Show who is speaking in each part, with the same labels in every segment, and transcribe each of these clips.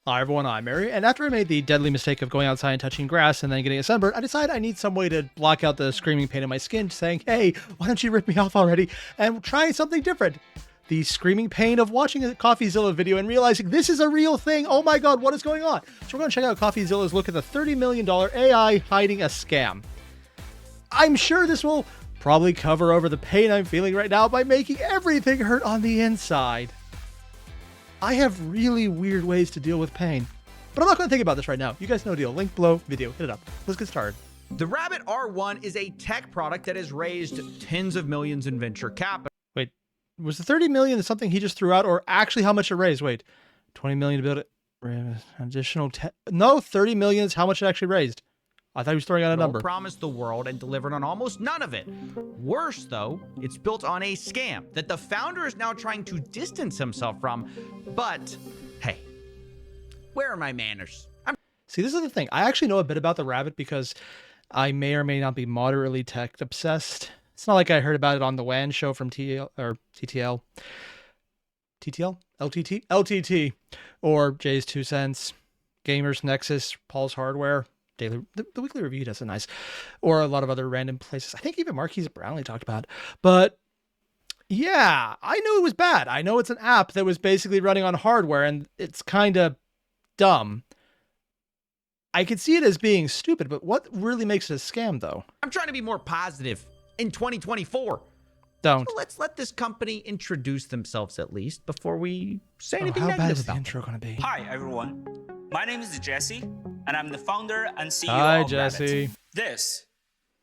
Speaker 1: Hi everyone, I'm Airier, and after I made the deadly mistake of going outside and touching grass and then getting a sunburn, I decided I need some way to block out the screaming pain in my skin, saying, hey, why don't you rip me off already, and try something different. The screaming pain of watching a Coffeezilla video and realizing this is a real thing. Oh my god, what is going on? So we're going to check out Coffeezilla's look at the $30 million AI hiding a scam. I'm sure this will probably cover over the pain I'm feeling right now by making everything hurt on the inside. I have really weird ways to deal with pain, but I'm not going to think about this right now. You guys know the deal. Link below, video, hit it up. Let's get started.
Speaker 2: The Rabbit R1 is a tech product that has raised tens of millions in venture capital.
Speaker 1: Wait, was the 30 million something he just threw out, or actually how much it raised? Wait, 20 million to build it. Additional 10. No, 30 million is how much it actually raised. I thought he was throwing out a number.
Speaker 2: Promised the world and delivered on almost none of it. Worse, though, it's built on a scam that the founder is now trying to distance himself from. But, hey, where are my manners?
Speaker 1: See, this is the thing. I actually know a bit about the Rabbit because I may or may not be moderately tech obsessed. It's not like I heard about it on the WAN show from TTL, LTT, or Jay's 2 Cents, Gamers Nexus, Paul's Hardware. Daily, the weekly review does it nice, or a lot of other random places. I think even Marquise Brownlee talked about it. But yeah, I knew it was bad. I know it's an app that was basically running on hardware, and it's kind of dumb. I could see it as being stupid, but what really makes it a scam, though?
Speaker 2: I'm trying to be more positive in 2024.
Speaker 1: Don't.
Speaker 2: So let's let this company introduce themselves at least before we say anything
Speaker 1: how
Speaker 2: negative
Speaker 1: bad is the
Speaker 2: about
Speaker 1: intro going to be?
Speaker 3: Hi everyone, my name is Jesse, and I'm the founder and CEO
Speaker 1: Hi,
Speaker 3: of
Speaker 1: Jesse.
Speaker 3: Rabbit. This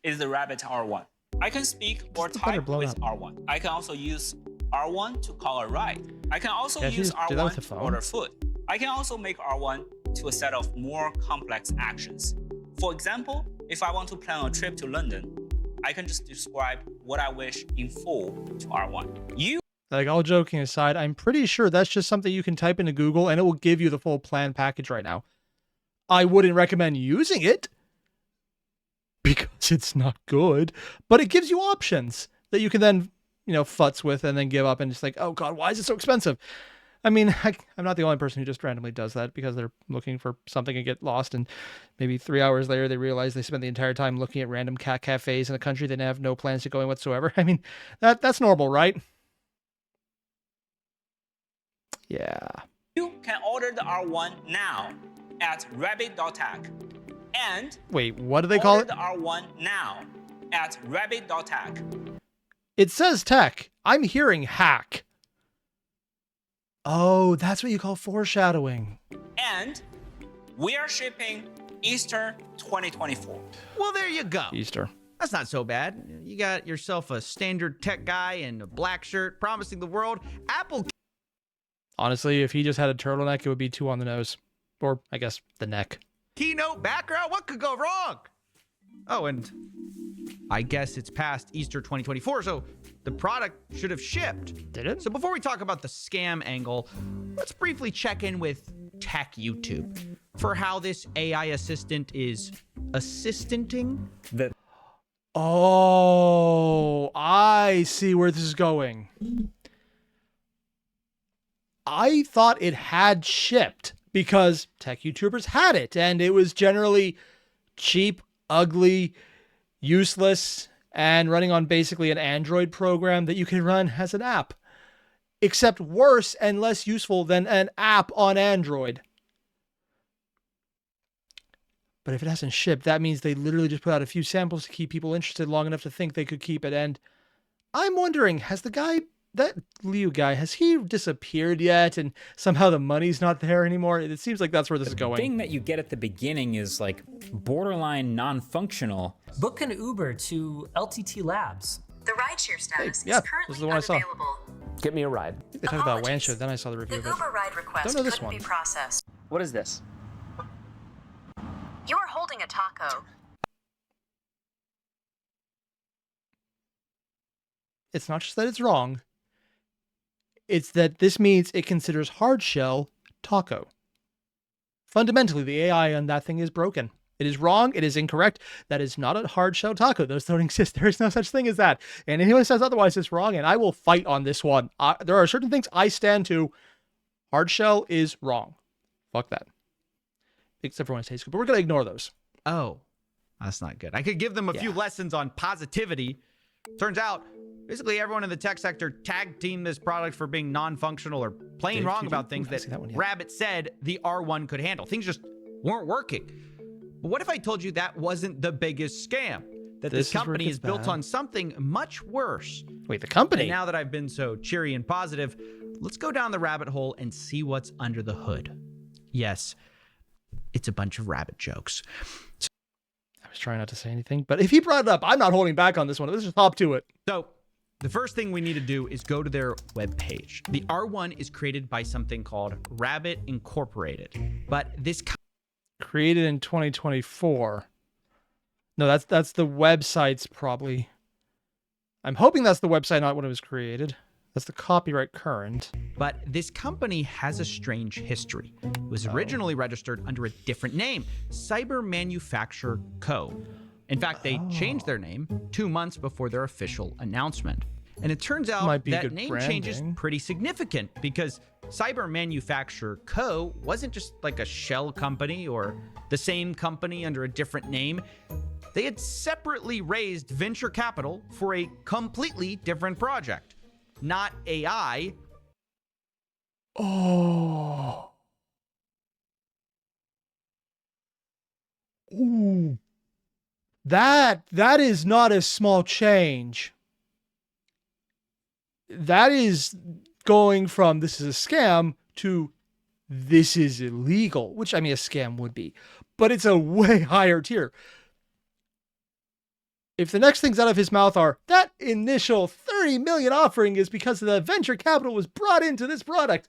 Speaker 3: is the Rabbit R1. I can speak or type with R1. I can also use R1 to call a ride. I can also use R1 to order food. I can also make R1 to a set of more complex actions. For example, if I want to plan a trip to London, I can just describe what I wish in full to R1.
Speaker 1: Like, all joking aside, I'm pretty sure that's just something you can type into Google and it will give you the full plan package right now. I wouldn't recommend using it because it's not good, but it gives you options that you can then, futz with and then give up and just like, oh God, why is it so expensive? I mean, I'm not the only person who just randomly does that because they're looking for something and get lost, and maybe 3 hours later they realize they spent the entire time looking at random cat cafes in a country they have no plans to go in whatsoever. I mean, that's normal, right? Yeah.
Speaker 3: You can order the R1 now at rabbit.tech. And
Speaker 1: wait, what do they call it?
Speaker 3: Order the R1 now at rabbit.tech.
Speaker 1: It says tech. I'm hearing hack. Oh, that's what you call foreshadowing.
Speaker 3: And we are shipping Easter 2024.
Speaker 2: Well, there you go.
Speaker 1: Easter.
Speaker 2: That's not so bad. You got yourself a standard tech guy in a black shirt promising the world Apple.
Speaker 1: Honestly, if he just had a turtleneck, it would be 2 on the nose. Or, I guess, the neck.
Speaker 2: Keynote background? What could go wrong? Oh, and I guess it's past Easter 2024, so the product should have shipped.
Speaker 1: Did it?
Speaker 2: So before we talk about the scam angle, let's briefly check in with Tech YouTube for how this AI assistant is assistanting.
Speaker 1: Oh, I see where this is going. I thought it had shipped because tech YouTubers had it, and it was generally cheap, ugly, useless, and running on basically an Android program that you can run as an app, except worse and less useful than an app on Android. But if it hasn't shipped, that means they literally just put out a few samples to keep people interested long enough to think they could keep it. And I'm wondering, has the guy, that Liu guy, has he disappeared yet and somehow the money's not there anymore? It seems like that's where this is going.
Speaker 4: The thing that you get at the beginning is like borderline non-functional.
Speaker 5: Book an Uber to LTT Labs.
Speaker 6: The rideshare status
Speaker 1: yeah,
Speaker 6: is
Speaker 1: this
Speaker 6: currently
Speaker 1: is the one I saw.
Speaker 6: unavailable.
Speaker 7: Get me a ride.
Speaker 1: They talked about WAN show, then I saw the review
Speaker 6: The
Speaker 1: of it.
Speaker 6: Uber ride request
Speaker 1: Don't know this
Speaker 6: couldn't
Speaker 1: one.
Speaker 6: be processed.
Speaker 7: What is this?
Speaker 6: You are holding a taco.
Speaker 1: It's not just that it's wrong. It's that this means it considers hard shell taco. Fundamentally, the AI on that thing is broken. It is wrong. It is incorrect. That is not a hard shell taco. Those don't exist. There is no such thing as that. And anyone who says otherwise is wrong, and I will fight on this one. There are certain things I stand to. Hard shell is wrong. Fuck that. except for when it's hate school. But we're going to ignore those.
Speaker 2: Oh, that's not good. I could give them a few lessons on positivity. Turns out, basically everyone in the tech sector tag teamed this product for being non-functional or plain wrong about things that Rabbit said the R1 could handle. Things just weren't working. But what if I told you that wasn't the biggest scam? That this company is built on something much worse.
Speaker 1: Wait, the company?
Speaker 2: And now that I've been so cheery and positive, let's go down the rabbit hole and see what's under the hood. Yes, it's a bunch of rabbit jokes.
Speaker 1: I was trying not to say anything, but if he brought it up, I'm not holding back on this one. Let's just hop to it.
Speaker 2: So the first thing we need to do is go to their webpage. The R1 is created by something called Rabbit Incorporated, but this
Speaker 1: created in 2024. No, that's the website's probably. I'm hoping that's the website, not when it was created. That's the copyright current.
Speaker 2: But this company has a strange history. It was originally registered under a different name, Cyber Manufacture Co. In fact, they changed their name 2 months before their official announcement. And it turns out that name change is pretty significant because Cyber Manufacture Co. wasn't just like a shell company or the same company under a different name. They had separately raised venture capital for a completely different project. Not AI.
Speaker 1: Oh. Ooh. That is not a small change. That is going from this is a scam to this is illegal, which I mean a scam would be, but it's a way higher tier. If the next things out of his mouth are that initial 30 million offering is because the venture capital was brought into this product,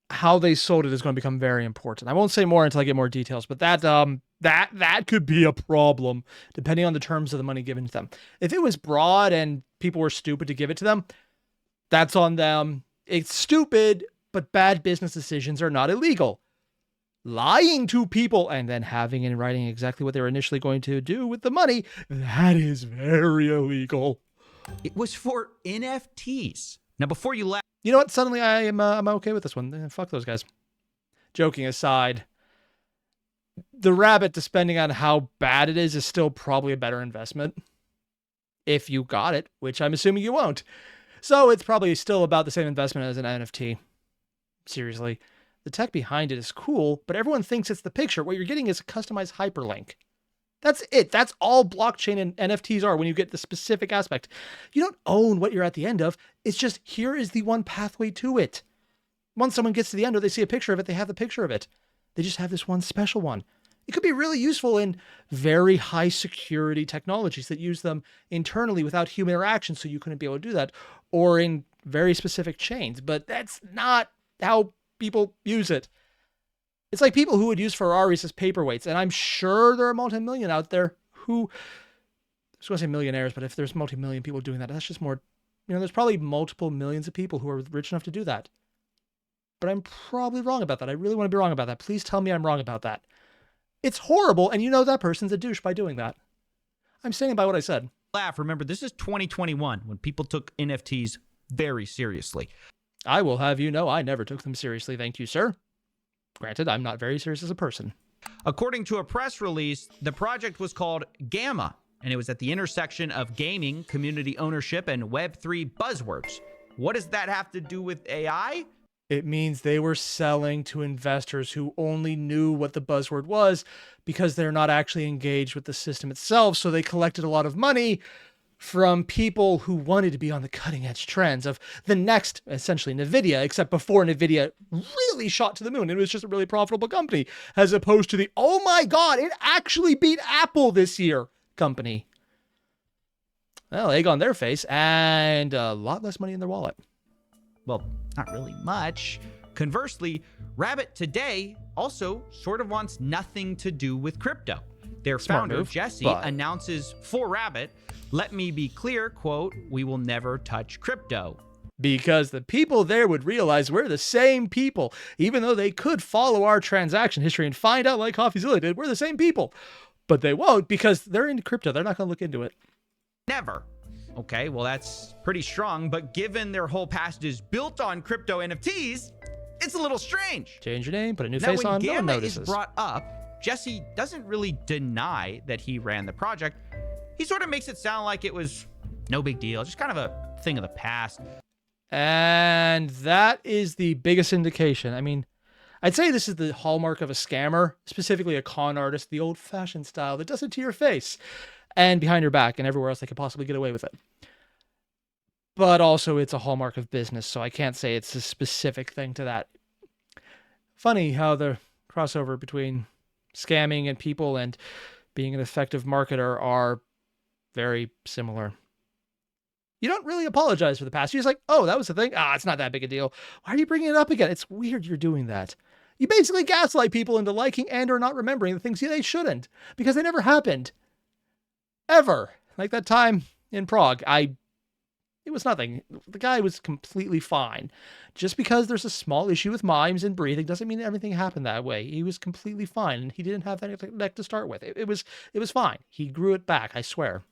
Speaker 1: how they sold it is going to become very important. I won't say more until I get more details, but that could be a problem depending on the terms of the money given to them. If it was broad and people were stupid to give it to them, that's on them. It's stupid, but bad business decisions are not illegal. Lying to people and then having in writing exactly what they were initially going to do with the money, that is very illegal.
Speaker 2: It was for NFTs. Now, before you laugh,
Speaker 1: you know what? Suddenly I'm okay with this one. Fuck those guys. Joking aside, the rabbit, depending on how bad it is still probably a better investment. If you got it, which I'm assuming you won't. So it's probably still about the same investment as an NFT. Seriously. The tech behind it is cool, but everyone thinks it's the picture. What you're getting is a customized hyperlink. That's it. That's all blockchain and NFTs are when you get the specific aspect. You don't own what you're at the end of. It's just here is the one pathway to it. Once someone gets to the end or they see a picture of it, they have the picture of it. They just have this one special one. It could be really useful in very high security technologies that use them internally without human interaction, so you couldn't be able to do that, or in very specific chains. But that's not how people use it. It's like people who would use Ferraris as paperweights, and I'm sure there are multi-million out there who, I was going to say millionaires, but if there's multi-million people doing that, that's just more, there's probably multiple millions of people who are rich enough to do that. But I'm probably wrong about that. I really want to be wrong about that. Please tell me I'm wrong about that. It's horrible, and that person's a douche by doing that. I'm standing by what I said.
Speaker 2: Remember, this is 2021 when people took NFTs very seriously.
Speaker 1: I will have you know I never took them seriously, thank you, sir. Granted, I'm not very serious as a person.
Speaker 2: According to a press release, the project was called Gamma, and it was at the intersection of gaming, community ownership, and Web3 buzzwords. What does that have to do with AI?
Speaker 1: It means they were selling to investors who only knew what the buzzword was because they're not actually engaged with the system itself, so they collected a lot of money from people who wanted to be on the cutting edge trends of the next, essentially NVIDIA, except before NVIDIA really shot to the moon. It was just a really profitable company, as opposed to the, oh my God, it actually beat Apple this year company. Well, egg on their face and a lot less money in their wallet.
Speaker 2: Well, not really much. Conversely, Rabbit today also sort of wants nothing to do with crypto. Their founder, Jesse, announces for Rabbit, let me be clear, quote, we will never touch crypto.
Speaker 1: Because the people there would realize we're the same people. Even though they could follow our transaction history and find out like Coffeezilla did, we're the same people. But they won't because they're into crypto. They're not going to look into it.
Speaker 2: Never. Okay, well, that's pretty strong. But given their whole past is built on crypto NFTs, It's a little strange.
Speaker 1: Change your name, put a new
Speaker 2: Now,
Speaker 1: face
Speaker 2: when
Speaker 1: on, no one
Speaker 2: Gamma
Speaker 1: notices.
Speaker 2: is brought up, Jesse doesn't really deny that he ran the project. He sort of makes it sound like it was no big deal, just kind of a thing of the past.
Speaker 1: And that is the biggest indication. I mean, I'd say this is the hallmark of a scammer, specifically a con artist, the old-fashioned style that does it to your face and behind your back and everywhere else they could possibly get away with it. But also it's a hallmark of business, so I can't say it's a specific thing to that. Funny how the crossover between scamming and people and being an effective marketer are very similar. You don't really apologize for the past. You're just like, oh, that was the thing. It's not that big a deal. Why are you bringing it up again? It's weird you're doing that. You basically gaslight people into liking and or not remembering the things they shouldn't because they never happened. Ever. Like that time in Prague. It was nothing. The guy was completely fine. Just because there's a small issue with mimes and breathing doesn't mean everything happened that way. He was completely fine, and he didn't have that neck to start with. It was fine. He grew it back, I swear.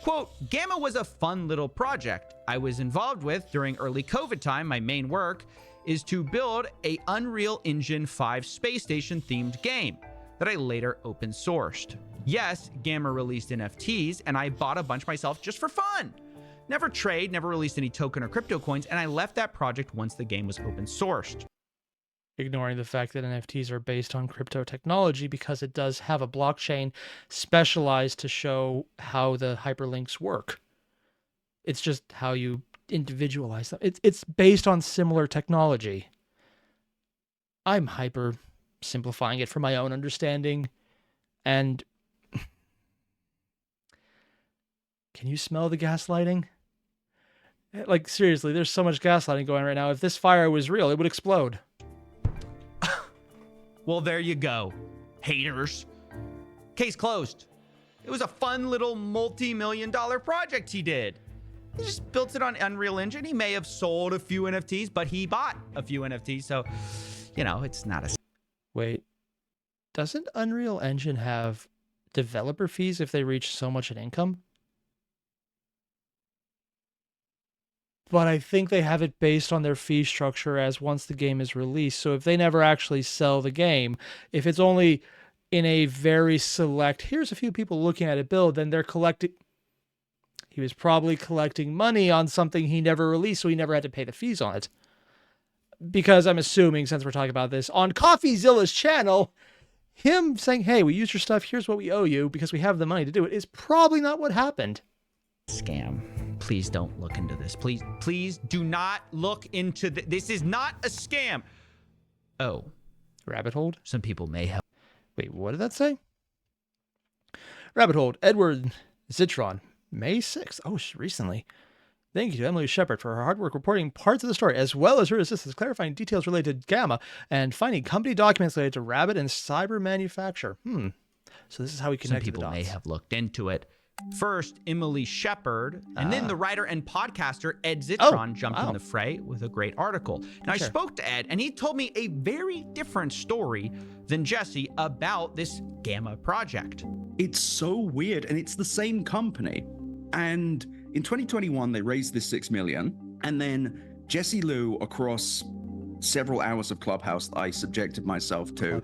Speaker 2: Quote, Gamma was a fun little project I was involved with during early COVID time. My main work is to build a Unreal Engine 5 space station themed game that I later open sourced. Yes, Gamma released NFTs, and I bought a bunch myself just for fun. Never trade, never released any token or crypto coins, and I left that project once the game was open sourced.
Speaker 1: Ignoring the fact that NFTs are based on crypto technology because it does have a blockchain specialized to show how the hyperlinks work. It's just how you individualize them. It's based on similar technology. I'm hyper simplifying it for my own understanding. And can you smell the gaslighting? Like, seriously, there's so much gaslighting going on right now. If this fire was real, it would explode.
Speaker 2: Well, there you go, haters. Case closed. It was a fun little multi-million-dollar project he did. He just built it on Unreal Engine. He may have sold a few NFTs, but he bought a few NFTs. So, it's not a...
Speaker 1: Wait, doesn't Unreal Engine have developer fees if they reach so much in income? But I think they have it based on their fee structure as once the game is released. So if they never actually sell the game, if it's only in a very select, here's a few people looking at it build, then they're collecting. He was probably collecting money on something he never released, so he never had to pay the fees on it. Because I'm assuming, since we're talking about this, on Coffeezilla's channel, him saying, hey, we used your stuff, here's what we owe you because we have the money to do it, is probably not what happened.
Speaker 2: Scam. Please don't look into this. Please do not look into this. This is not a scam. Oh.
Speaker 1: Rabbit hold?
Speaker 2: Some people may have.
Speaker 1: Wait, what did that say? Rabbit hold. Edward Zitron. May 6th. Oh, recently. Thank you to Emily Shepard for her hard work reporting parts of the story, as well as her assistance clarifying details related to Gamma and finding company documents related to Rabbit and cyber manufacture. So this is how we connect the dots.
Speaker 2: Some people may have looked into it. First, Emily Shepard, and then the writer and podcaster Ed Zitron jumped in the fray with a great article. Now, I spoke to Ed, and he told me a very different story than Jesse about this Gamma project.
Speaker 7: It's so weird, and it's the same company. And in 2021, they raised this $6 million, and then Jesse Liu, across several hours of Clubhouse that I subjected myself to,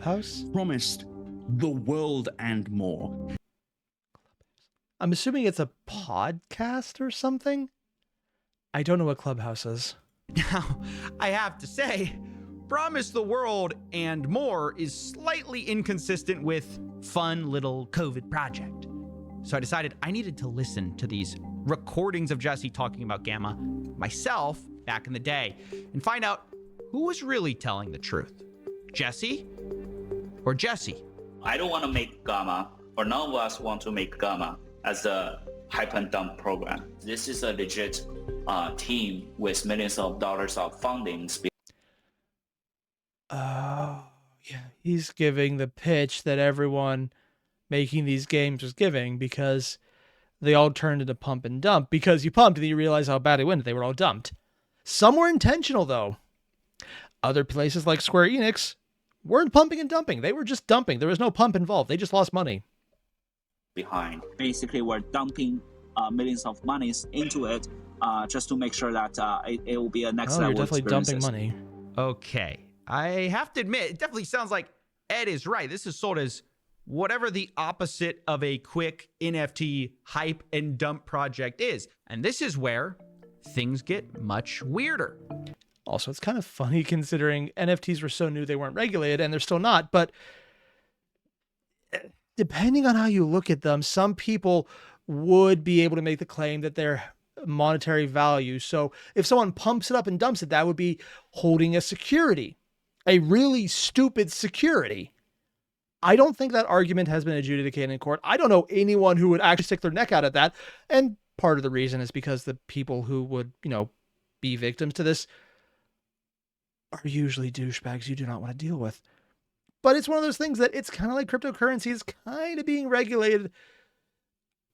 Speaker 7: promised the world and more.
Speaker 1: I'm assuming it's a podcast or something? I don't know what Clubhouse is.
Speaker 2: Now, I have to say, promise the world and more is slightly inconsistent with fun little COVID project. So I decided I needed to listen to these recordings of Jesse talking about Gamma myself back in the day and find out who was really telling the truth. Jesse or Jesse?
Speaker 3: I don't want to make Gamma, or none of us want to make Gamma as a hype and dump program. This is a legit team with millions of dollars of fundings.
Speaker 1: Oh, yeah. He's giving the pitch that everyone making these games was giving because they all turned into pump and dump because you pumped and then you realize how bad it went. They were all dumped. Some were intentional, though. Other places like Square Enix weren't pumping and dumping. They were just dumping. There was no pump involved. They just lost money.
Speaker 3: Behind. Basically, we're dumping millions of monies into it just to make sure that it will be a next level
Speaker 1: You're definitely dumping
Speaker 3: experiences.
Speaker 1: money.
Speaker 2: Okay. I have to admit, it definitely sounds like Ed is right. This is sold as whatever the opposite of a quick NFT hype and dump project is. And this is where things get much weirder.
Speaker 1: Also, it's kind of funny considering NFTs were so new they weren't regulated, and they're still not. But depending on how you look at them, some people would be able to make the claim that they're monetary value. So if someone pumps it up and dumps it, that would be holding a security, a really stupid security. I don't think that argument has been adjudicated in court. I don't know anyone who would actually stick their neck out at that. And part of the reason is because the people who would, be victims to this are usually douchebags you do not want to deal with. But it's one of those things that it's kind of like cryptocurrency is kind of being regulated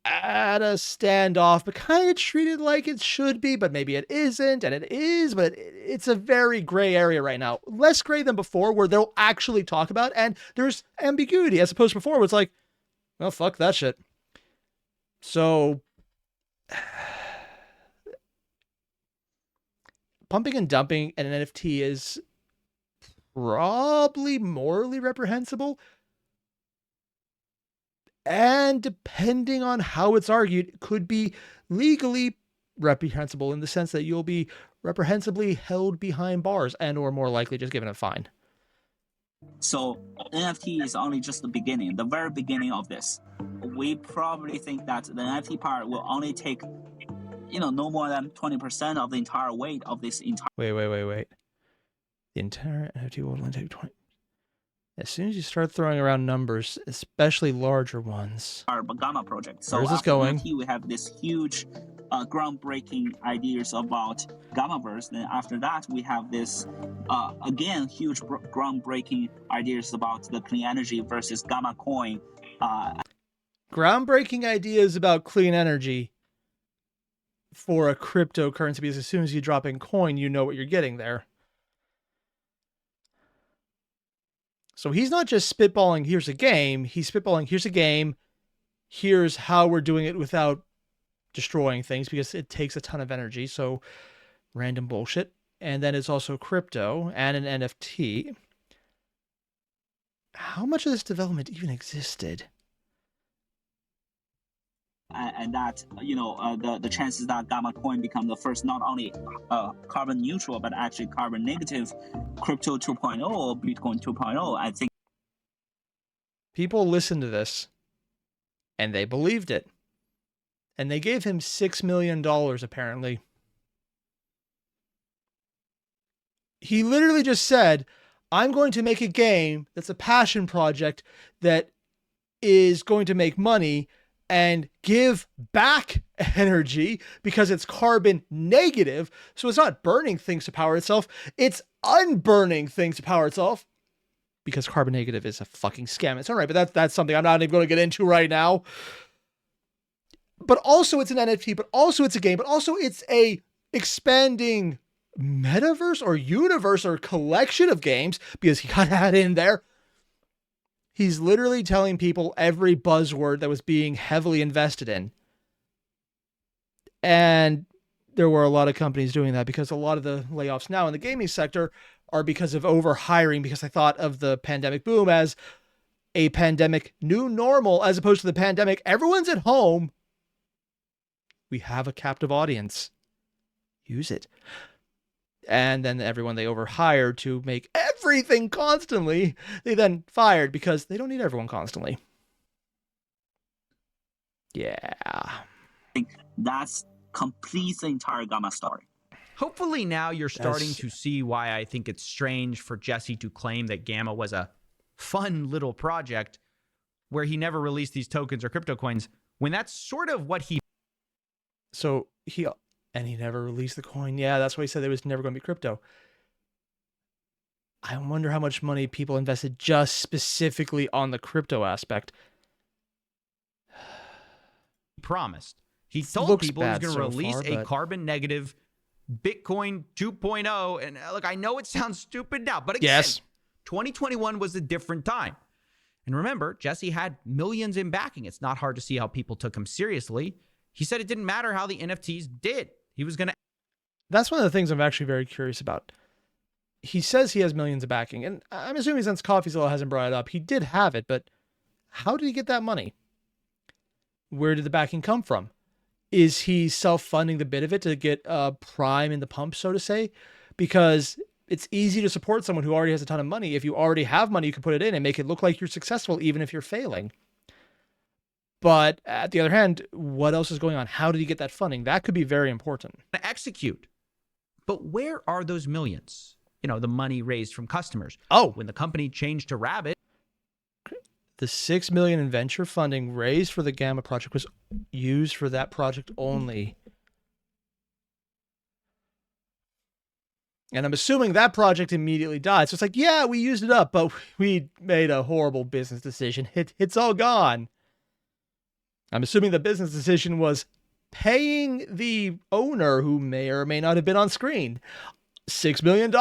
Speaker 1: at a standoff, but kind of treated like it should be, but maybe it isn't, and it is, but it's a very gray area right now. Less gray than before, where they'll actually talk about, and there's ambiguity, as opposed to before, where it's like, well, fuck that shit. So pumping and dumping an NFT is probably morally reprehensible. And depending on how it's argued, could be legally reprehensible in the sense that you'll be reprehensibly held behind bars and or more likely just given a fine.
Speaker 3: So NFT is only just the beginning, the very beginning of this. We probably think that the NFT part will only take, no more than 20% of the entire weight of this entire...
Speaker 1: Wait. The entire NFT will only take 20... As soon as you start throwing around numbers, especially larger ones.
Speaker 3: Our Gamma project. So
Speaker 1: where's this going?
Speaker 3: NFT, we have this huge groundbreaking ideas about Gammaverse. Then after that, we have this, again, huge groundbreaking ideas about the clean energy versus Gamma coin.
Speaker 1: Groundbreaking ideas about clean energy for a cryptocurrency, because as soon as you drop in coin, you know what you're getting there. So he's not just spitballing, here's a game. He's spitballing, here's a game. Here's how we're doing it without destroying things, because it takes a ton of energy. So random bullshit. And then it's also crypto and an NFT. How much of this development even existed?
Speaker 3: And that, the chances that Gamma coin become the first not only carbon neutral, but actually carbon negative crypto 2.0 or Bitcoin 2.0, I think.
Speaker 1: People listened to this and they believed it. And they gave him $6 million, apparently. He literally just said, I'm going to make a game that's a passion project that is going to make money and give back energy because it's carbon negative. So it's not burning things to power itself. It's unburning things to power itself, because carbon negative is a fucking scam. It's all right, but that's something I'm not even going to get into right now. But also it's an NFT, but also it's a game, but also it's a expanding metaverse or universe or collection of games, because he got that in there. He's literally telling people every buzzword that was being heavily invested in. And there were a lot of companies doing that, because a lot of the layoffs now in the gaming sector are because of overhiring, because I thought of the pandemic boom as a pandemic new normal, as opposed to the pandemic, everyone's at home. We have a captive audience. Use it. And then everyone they overhired to make everything constantly, they then fired because they don't need everyone constantly. Yeah.
Speaker 3: I think that's completes the entire Gamma story.
Speaker 2: Hopefully now you're starting to see why I think it's strange for Jesse to claim that Gamma was a fun little project where he never released these tokens or crypto coins, when that's sort of what he...
Speaker 1: So he never released the coin. Yeah, that's why he said there was never going to be crypto. I wonder how much money people invested just specifically on the crypto aspect.
Speaker 2: Promised. He told people he was going to release a carbon negative Bitcoin 2.0. And look, I know it sounds stupid now, but again, yes, 2021 was a different time. And remember, Jesse had millions in backing. It's not hard to see how people took him seriously. He said it didn't matter how the NFTs did. He was going to...
Speaker 1: That's one of the things I'm actually very curious about. he says he has millions of backing, and I'm assuming since Coffeezilla hasn't brought it up, he did have it, but how did he get that money? Where did the backing come from? Is he self-funding the bit of it to get prime in the pump, so to say? Because it's easy to support someone who already has a ton of money. If you already have money, you can put it in and make it look like you're successful, even if you're failing. But at the other hand, what else is going on? How did he get that funding? That could be very important.
Speaker 2: Execute. But where are those millions? You know, the money raised from customers.
Speaker 1: Oh,
Speaker 2: When the company changed to Rabbit.
Speaker 1: the $6 million in venture funding raised for the Gamma project was used for that project only. And I'm assuming that project immediately died. So it's like, yeah, we used it up, but we made a horrible business decision. It's all gone. I'm assuming the business decision was paying the owner, who may or may not have been on screen, $6 million.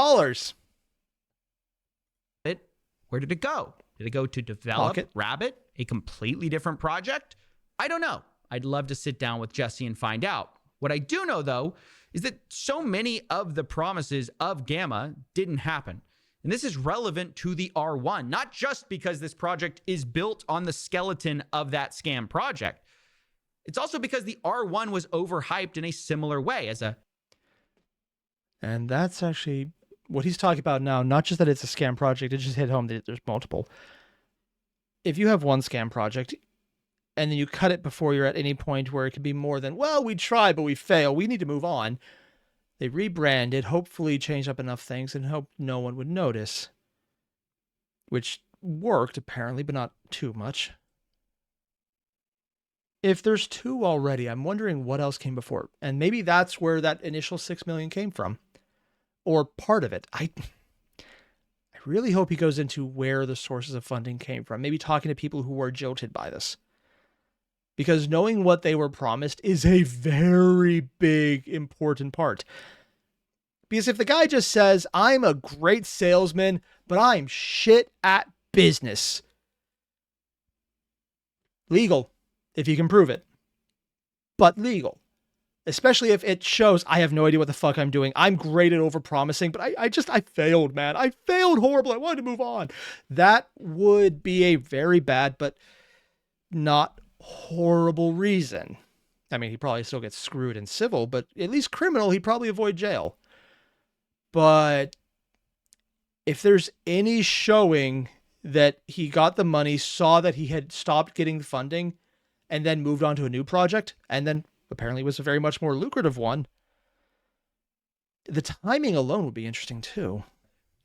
Speaker 2: Where did it go? Did it go to develop
Speaker 1: Pocket.
Speaker 2: Rabbit, a completely different project? I don't know. I'd love to sit down with Jesse and find out. What I do know, though, is that so many of the promises of Gamma didn't happen. And this is relevant to the R1, not just because this project is built on the skeleton of that scam project. It's also because the R1 was overhyped in a similar way as a...
Speaker 1: And that's actually what he's talking about now. Not just that it's a scam project, it just hit home that there's multiple. If you have one scam project and then you cut it before you're at any point where it could be more than, well, we tried, but we failed, we need to move on. They rebranded, hopefully changed up enough things and hope no one would notice. Which worked, apparently, but not too much. If there's two already, I'm wondering what else came before. And maybe that's where that initial $6 million came from. Or part of it. I really hope he goes into where the sources of funding came from. Maybe talking to people who were jilted by this. Because knowing what they were promised is a very big, important part. Because if the guy just says, I'm a great salesman, but I'm shit at business. Legal, if you can prove it. But legal. Especially if it shows, I have no idea what the fuck I'm doing. I'm great at overpromising, but I failed, man. I failed horribly. I wanted to move on. That would be a very bad, but not horrible reason. I mean, he probably still gets screwed in civil, but at least criminal, he'd probably avoid jail. But if there's any showing that he got the money, saw that he had stopped getting the funding, and then moved on to a new project, and then apparently was a very much more lucrative one, the timing alone would be interesting too.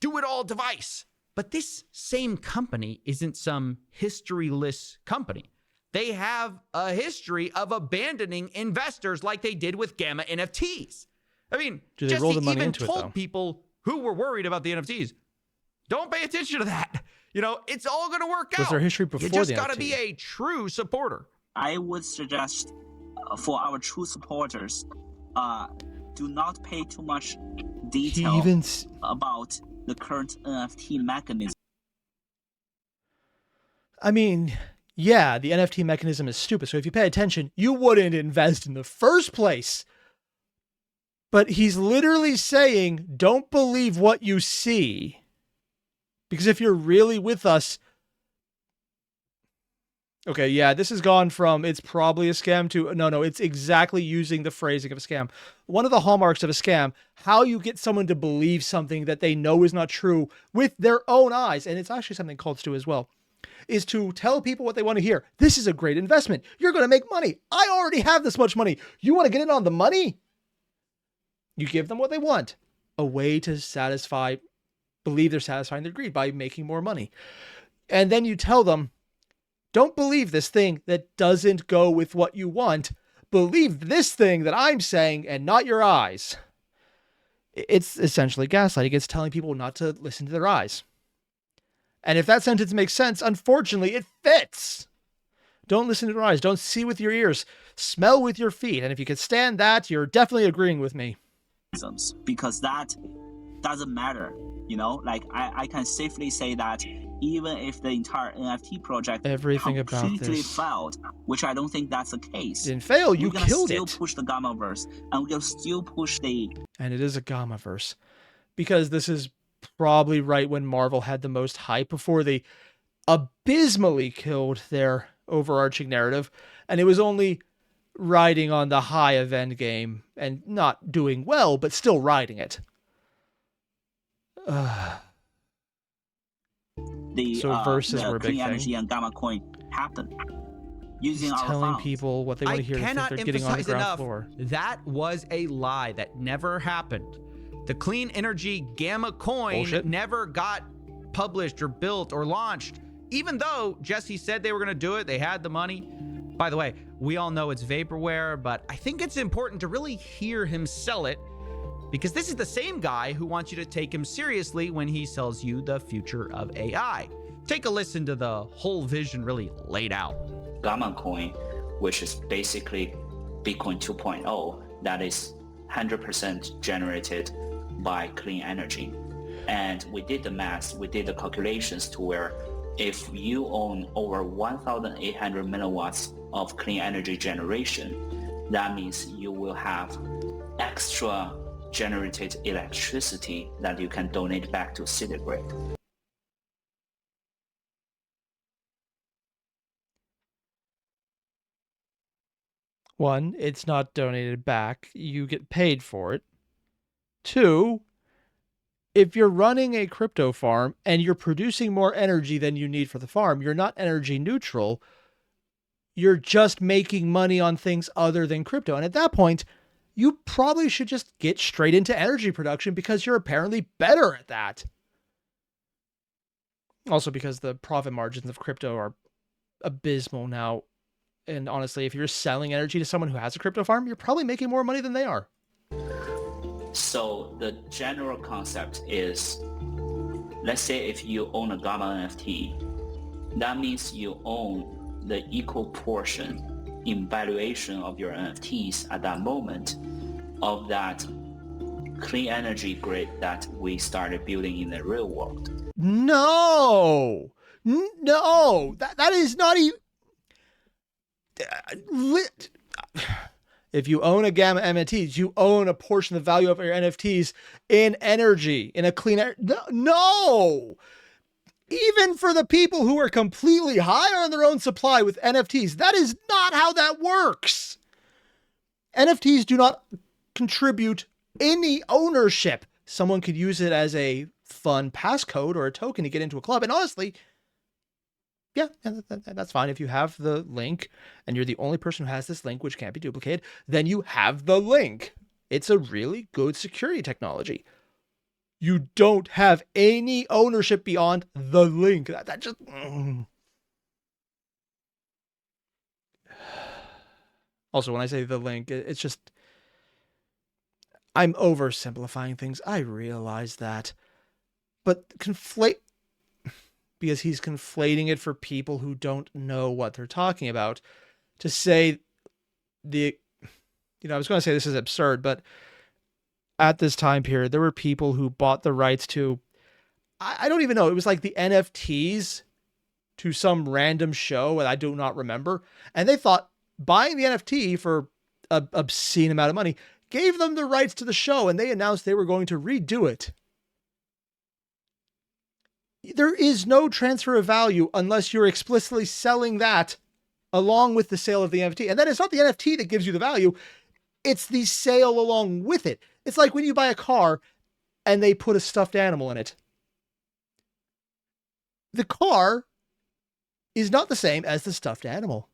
Speaker 2: Do-it-all device. But this same company isn't some historyless company. They have a history of abandoning investors like they did with Gamma NFTs. I mean,
Speaker 1: Do they roll the money
Speaker 2: even
Speaker 1: into it,
Speaker 2: told
Speaker 1: though?
Speaker 2: people who were worried about the NFTs, don't pay attention to that. You know, it's all going to work out.
Speaker 1: Was there history before
Speaker 2: You just
Speaker 1: the
Speaker 2: got to
Speaker 1: NFT?
Speaker 2: be a true supporter.
Speaker 3: I would suggest for our true supporters, do not pay too much detail about the current NFT mechanism.
Speaker 1: I mean, yeah, the NFT mechanism is stupid. So if you pay attention, you wouldn't invest in the first place. But he's literally saying, don't believe what you see. Because if you're really with us... Okay, yeah, this has gone from it's probably a scam to no, it's exactly using the phrasing of a scam. One of the hallmarks of a scam, how you get someone to believe something that they know is not true with their own eyes, and it's actually something cults do as well, is to tell people what they want to hear. This is a great investment. You're going to make money. I already have this much money. You want to get in on the money? You give them what they want. A way to believe they're satisfying their greed by making more money. And then you tell them, don't believe this thing that doesn't go with what you want. Believe this thing that I'm saying and not your eyes. It's essentially gaslighting. It's telling people not to listen to their eyes. And if that sentence makes sense, unfortunately, it fits. Don't listen to your eyes. Don't see with your ears. Smell with your feet. And if you can stand that, you're definitely agreeing with me.
Speaker 3: Because that doesn't matter. You know, like I can safely say that even if the entire NFT project
Speaker 1: Everything about
Speaker 3: completely
Speaker 1: this
Speaker 3: failed, which I don't think that's the case.
Speaker 1: Didn't fail, you killed
Speaker 3: it. We're
Speaker 1: it.
Speaker 3: still push the Gammaverse, and we're gonna still push the...
Speaker 1: And it is a Gammaverse. Because this is probably right when Marvel had the most hype before they abysmally killed their overarching narrative. And it was only riding on the high of Endgame and not doing well, but still riding it. So verses were a big
Speaker 8: clean
Speaker 1: thing.
Speaker 8: energy and gamma coin happened using
Speaker 1: Just
Speaker 8: our
Speaker 1: telling
Speaker 8: funds.
Speaker 1: people what they want to hear.
Speaker 2: Cannot
Speaker 1: they're getting on the
Speaker 2: emphasize
Speaker 1: ground
Speaker 2: enough,
Speaker 1: floor.
Speaker 2: that was a lie. That never happened. The clean energy gamma coin
Speaker 1: Bullshit.
Speaker 2: never got published or built or launched. Even though Jesse said they were going to do it, they had the money. By the way, we all know it's vaporware, but I think it's important to really hear him sell it, because this is the same guy who wants you to take him seriously when he sells you the future of AI. Take a listen to the whole vision really laid out.
Speaker 8: Gamma coin, which is basically Bitcoin 2.0, that is 100% generated by clean energy. And we did the math, we did the calculations to where if you own over 1,800 milliwatts of clean energy generation, that means you will have extra generated electricity that you can donate back to city grid.
Speaker 1: One, it's not donated back. You get paid for it. Two, if you're running a crypto farm and you're producing more energy than you need for the farm, you're not energy neutral. You're just making money on things other than crypto. And at that point, you probably should just get straight into energy production because you're apparently better at that. Also because the profit margins of crypto are abysmal now. And honestly, if you're selling energy to someone who has a crypto farm, you're probably making more money than they are.
Speaker 8: So the general concept is, let's say if you own a Gamma NFT, that means you own the equal portion in valuation of your NFTs at that moment of that clean energy grid that we started building in the real world.
Speaker 1: No, that is not even... If you own a Gamma NFTs, you own a portion of the value of your NFTs in energy, in a clean air. No! Even for the people who are completely high on their own supply with NFTs, that is not how that works. NFTs do not contribute any ownership. Someone could use it as a fun passcode or a token to get into a club. And honestly, yeah, that's fine. If you have the link and you're the only person who has this link, which can't be duplicated, then you have the link. It's a really good security technology. You don't have any ownership beyond the link. That just... Also, when I say the link, it's just... I'm oversimplifying things. I realize that. But because he's conflating it for people who don't know what they're talking about, to say I was going to say this is absurd, but at this time period, there were people who bought the rights to, I don't even know, it was like the NFTs to some random show, and I do not remember, and they thought buying the NFT for an obscene amount of money gave them the rights to the show, and they announced they were going to redo it. There is no transfer of value unless you're explicitly selling that along with the sale of the NFT. And then it's not the NFT that gives you the value. It's the sale along with it. It's like when you buy a car and they put a stuffed animal in it. The car is not the same as the stuffed animal.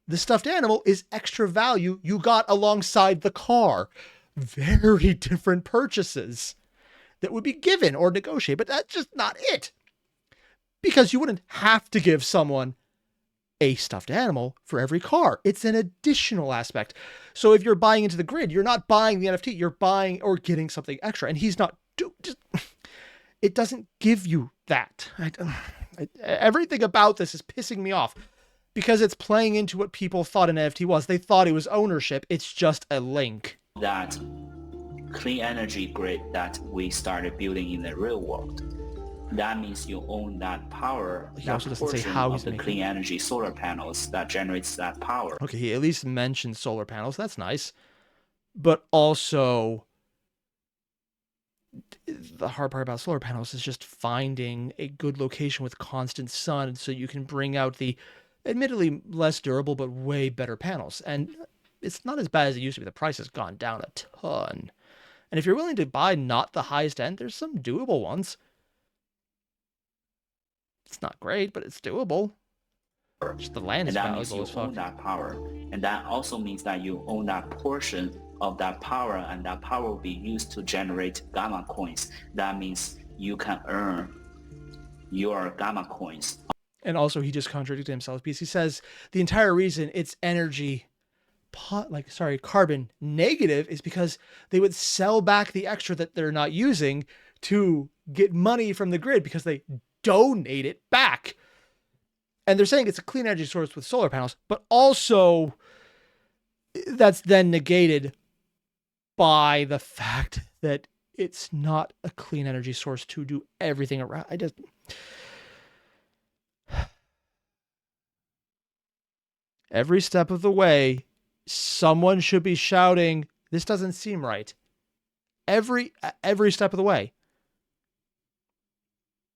Speaker 1: The stuffed animal is extra value you got alongside the car. Very different purchases that would be given or negotiated, but that's just not it. Because you wouldn't have to give someone a stuffed animal for every car. It's an additional aspect. So if you're buying into the grid, you're not buying the NFT, you're buying or getting something extra. And he's not, it doesn't give you that. Everything about this is pissing me off because it's playing into what people thought an NFT was. They thought it was ownership. It's just a link.
Speaker 8: That clean energy grid that we started building in the real world. That means you own that power.
Speaker 1: He also doesn't say how he's
Speaker 8: making the clean energy solar panels that generates that power.
Speaker 1: Okay, he at least mentioned solar panels. That's nice. But also, the hard part about solar panels is just finding a good location with constant sun so you can bring out the admittedly less durable but way better panels. And it's not as bad as it used to be. The price has gone down a ton. And if you're willing to buy not the highest end, there's some doable ones. It's not great, but it's doable. Just the land is valuable as fuck.
Speaker 8: Own that power. And that also means that you own that portion of that power, and that power will be used to generate gamma coins. That means you can earn your gamma coins.
Speaker 1: And also, he just contradicted himself because he says the entire reason it's carbon negative is because they would sell back the extra that they're not using to get money from the grid because they donate it back. And they're saying it's a clean energy source with solar panels, but also that's then negated by the fact that it's not a clean energy source to do everything around. Every step of the way, someone should be shouting, "This doesn't seem right." Every step of the way.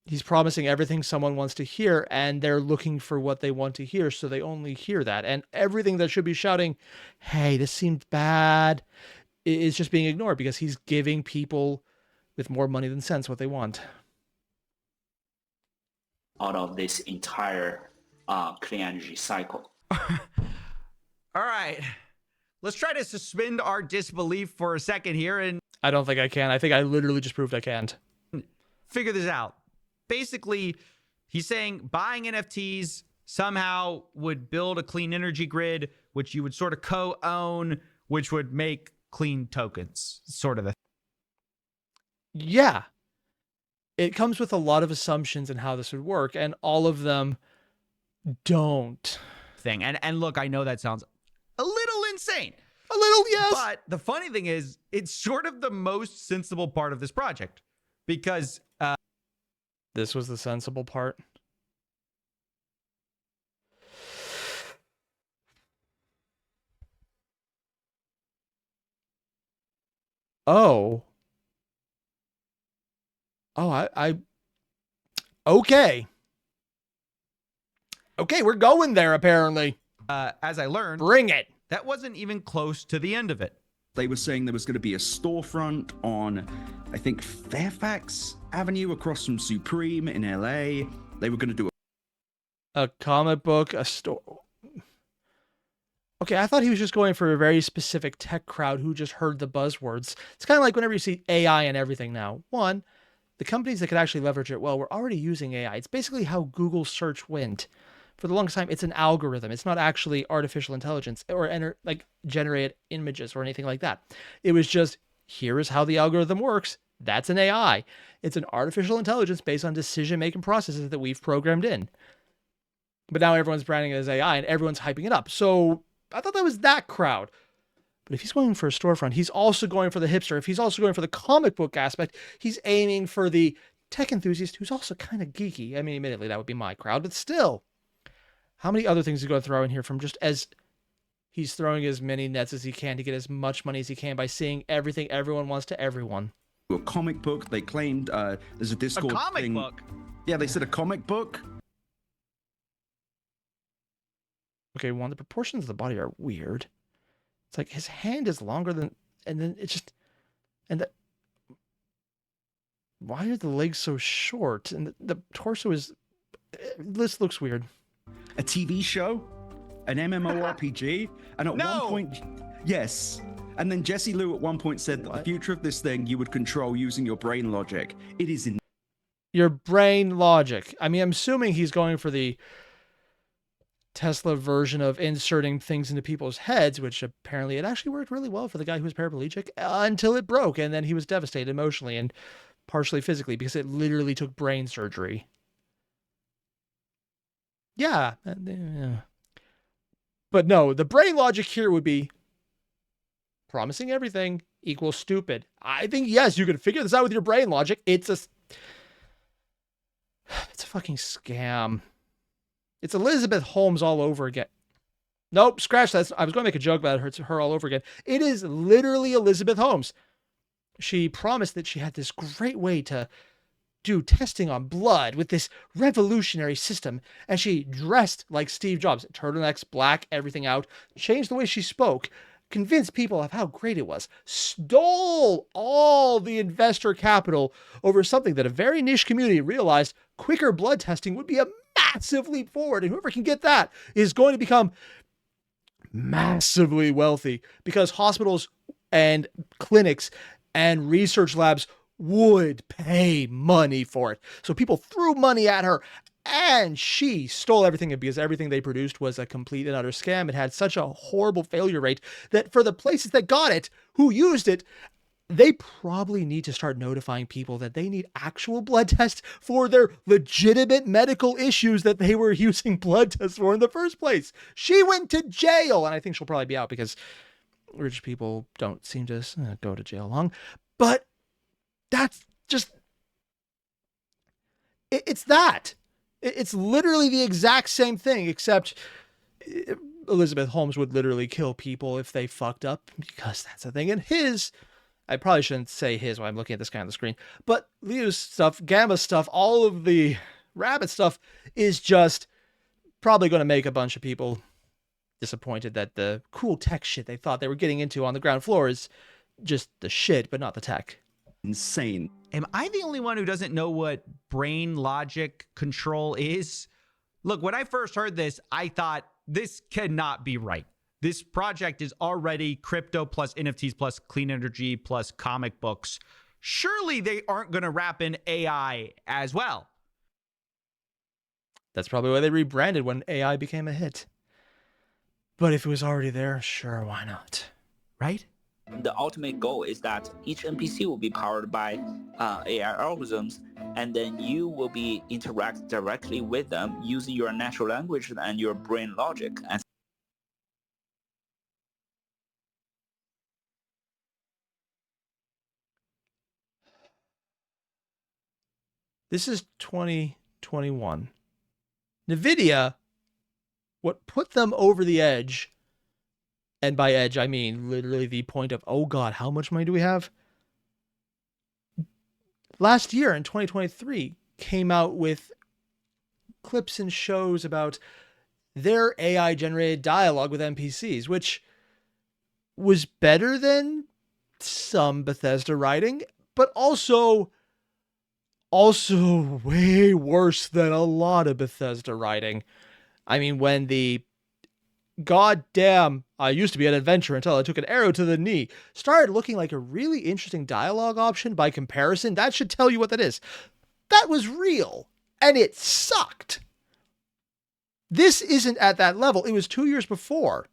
Speaker 1: He's promising everything someone wants to hear, and they're looking for what they want to hear, so they only hear that. And everything that should be shouting, "Hey, this seems bad," is just being ignored because he's giving people with more money than sense what they want.
Speaker 8: Out of this entire clean energy cycle.
Speaker 2: All right. Let's try to suspend our disbelief for a second here and
Speaker 1: I don't think I can. I think I literally just proved I can't.
Speaker 2: figure this out. Basically, he's saying buying NFTs somehow would build a clean energy grid, which you would sort of co-own, which would make clean tokens, sort of the.
Speaker 1: Yeah. It comes with a lot of assumptions in how this would work, and all of them don't.
Speaker 2: Thing. And look, I know that sounds a little insane.
Speaker 1: A little, yes.
Speaker 2: But the funny thing is, it's sort of the most sensible part of this project because
Speaker 1: this was the sensible part. Oh, okay. Okay, we're going there, apparently.
Speaker 2: As I learned,
Speaker 1: Bring it.
Speaker 2: that wasn't even close to the end of it.
Speaker 7: They were saying there was going to be a storefront on, I think, Fairfax Avenue across from Supreme in LA. They were going to do
Speaker 1: A comic book, a store. Okay, I thought he was just going for a very specific tech crowd who just heard the buzzwords. It's kind of like whenever you see AI and everything now. One, the companies that could actually leverage it well were already using AI. It's basically how Google search went. For the longest time, it's an algorithm. It's not actually artificial intelligence or like generated images or anything like that. It was just, here is how the algorithm works. That's an AI. It's an artificial intelligence based on decision-making processes that we've programmed in. But now everyone's branding it as AI and everyone's hyping it up. So I thought that was that crowd. But if he's going for a storefront, he's also going for the hipster. If he's also going for the comic book aspect, he's aiming for the tech enthusiast who's also kind of geeky. I mean, admittedly, that would be my crowd, but still. How many other things are he going to throw in here from just as he's throwing as many nets as he can to get as much money as he can by seeing everything everyone wants to everyone?
Speaker 7: a comic book. They claimed there's a Discord thing.
Speaker 2: book?
Speaker 7: Yeah, they said a comic book.
Speaker 1: Okay, one, the proportions of the body are weird. It's like his hand is longer than, and then it's just, and the, why are the legs so short? And the torso is, this looks weird.
Speaker 7: A TV show, an MMORPG, and at
Speaker 2: No!
Speaker 7: one point, yes. And then Jesse Liu at one point said that the future of this thing you would control using your brain logic. It is in
Speaker 1: Your brain logic. I mean, I'm assuming he's going for the Tesla version of inserting things into people's heads, which apparently it actually worked really well for the guy who was paraplegic until it broke, and then he was devastated emotionally and partially physically because it literally took brain surgery. Yeah. But no, the brain logic here would be promising everything equals stupid. I think, yes, you can figure this out with your brain logic. It's a fucking scam. It's Elizabeth Holmes all over again. Nope, scratch that. I was going to make a joke about her all over again. It is literally Elizabeth Holmes. she promised that she had this great way to do testing on blood with this revolutionary system. And she dressed like Steve Jobs, turtlenecks, black, everything out, changed the way she spoke, convinced people of how great it was, stole all the investor capital over something that a very niche community realized quicker blood testing would be a massive leap forward. And whoever can get that is going to become massively wealthy, because hospitals and clinics and research labs would pay money for it. So people threw money at her, and she stole everything, because everything they produced was a complete and utter scam. It had such a horrible failure rate that for the places that got it, who used it, they probably need to start notifying people that they need actual blood tests for their legitimate medical issues that they were using blood tests for in the first place. She went to jail, and I think she'll probably be out because rich people don't seem to go to jail long. But that's just, it's that. It's literally the exact same thing, except Elizabeth Holmes would literally kill people if they fucked up, because that's the thing. And I probably shouldn't say his while I'm looking at this guy on the screen, but Liu's stuff, Gamma's stuff, all of the Rabbit stuff is just probably going to make a bunch of people disappointed that the cool tech shit they thought they were getting into on the ground floor is just the shit, but not the tech.
Speaker 7: Insane.
Speaker 2: Am I the only one who doesn't know what brain logic control is? Look, when I first heard this, I thought this cannot be right. This project is already crypto plus NFTs plus clean energy plus comic books. Surely they aren't going to wrap in AI as well.
Speaker 1: That's probably why they rebranded when AI became a hit. But if it was already there, sure, why not? Right?
Speaker 8: The ultimate goal is that each NPC will be powered by AI algorithms, and then you will be interact directly with them using your natural language and your brain logic. And
Speaker 1: this is 2021. NVIDIA, what put them over the edge, and by edge, I mean literally the point of, oh God, how much money do we have? Last year in 2023, came out with clips and shows about their AI-generated dialogue with NPCs, which was better than some Bethesda writing, but also way worse than a lot of Bethesda writing. I mean, when the goddamn, I used to be an adventurer until I took an arrow to the knee started looking like a really interesting dialogue option by comparison, that should tell you what that is. That was real, and it sucked. This isn't at that level. It was 2 years before.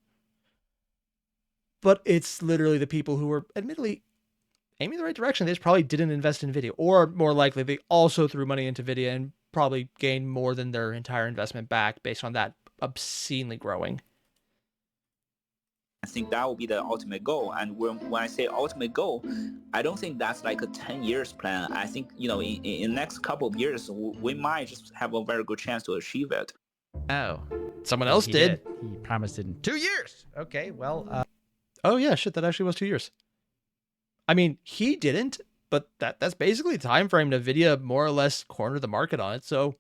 Speaker 1: But it's literally the people who were admittedly aiming in the right direction. They just probably didn't invest in video, or more likely, they also threw money into video and probably gained more than their entire investment back based on that obscenely growing.
Speaker 8: I think that will be the ultimate goal. And when I say ultimate goal, I don't think that's like a 10 years plan. I think, in the next couple of years, we might just have a very good chance to achieve it.
Speaker 2: Oh.
Speaker 1: Someone else did.
Speaker 2: He promised it in 2 years. Okay, well.
Speaker 1: Oh, yeah, shit, that actually was 2 years. I mean, he didn't, but that's basically the time frame NVIDIA more or less cornered the market on it, so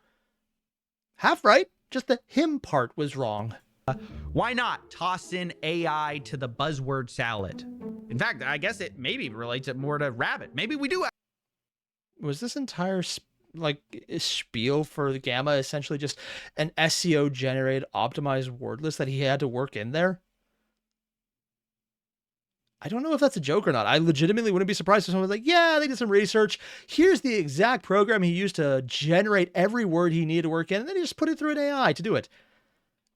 Speaker 1: half right, just the him part was wrong.
Speaker 2: Why not toss in AI to the buzzword salad? In fact, I guess it maybe relates it more to Rabbit. Maybe we do.
Speaker 1: Was this entire spiel for the Gamma essentially just an SEO generated optimized word list that he had to work in there? I don't know if that's a joke or not. I legitimately wouldn't be surprised if someone was like, yeah, they did some research. Here's the exact program he used to generate every word he needed to work in, and then he just put it through an AI to do it.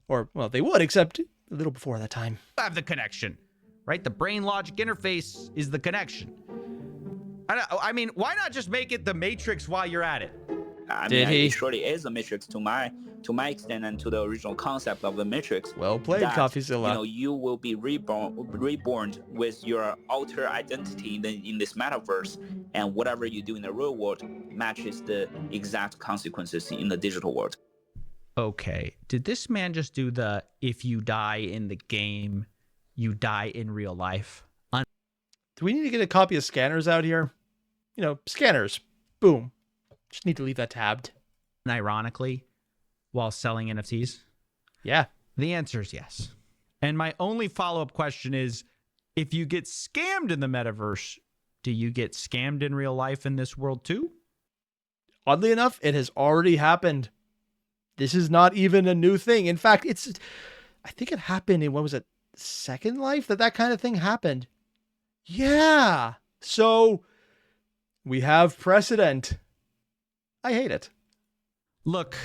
Speaker 1: Or, well, they would, except a little before that time.
Speaker 2: Have the connection, right? The brain logic interface is the connection. I mean, why not just make it the Matrix while you're at it?
Speaker 8: It surely is a Matrix to my extent and to the original concept of the Matrix.
Speaker 1: Well played, Coffeezilla.
Speaker 8: You will be reborn with your alter identity in this metaverse, and whatever you do in the real world matches the exact consequences in the digital world.
Speaker 2: Okay, did this man just do the if you die in the game, you die in real life?
Speaker 1: Do we need to get a copy of Scanners out here? You know, Scanners. Boom. Just need to leave that tabbed.
Speaker 2: And ironically, while selling NFTs?
Speaker 1: Yeah.
Speaker 2: The answer is yes. And my only follow-up question is, if you get scammed in the metaverse, do you get scammed in real life in this world too?
Speaker 1: Oddly enough, it has already happened. This is not even a new thing. In fact, I think it happened in, what was it, Second Life, that kind of thing happened. Yeah. So we have precedent. I hate it.
Speaker 2: Look,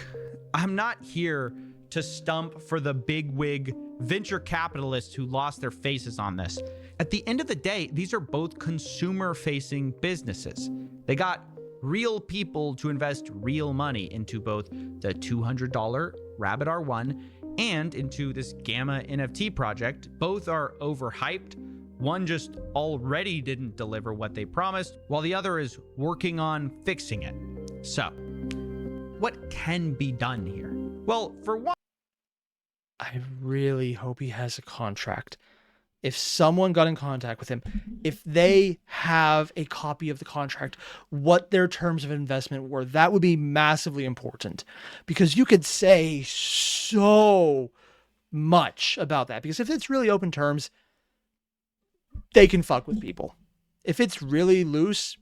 Speaker 2: I'm not here to stump for the bigwig venture capitalists who lost their faces on this. At the end of the day, these are both consumer-facing businesses. They got real people to invest real money into both the $200 Rabbit R1 and into this Gamma NFT project. Both are overhyped. One just already didn't deliver what they promised, while the other is working on fixing it. So, what can be done here? Well, for one,
Speaker 1: I really hope he has a contract. If someone got in contact with him, if they have a copy of the contract, what their terms of investment were, that would be massively important, because you could say so much about that. Because if it's really open terms, they can fuck with people. If it's really loose,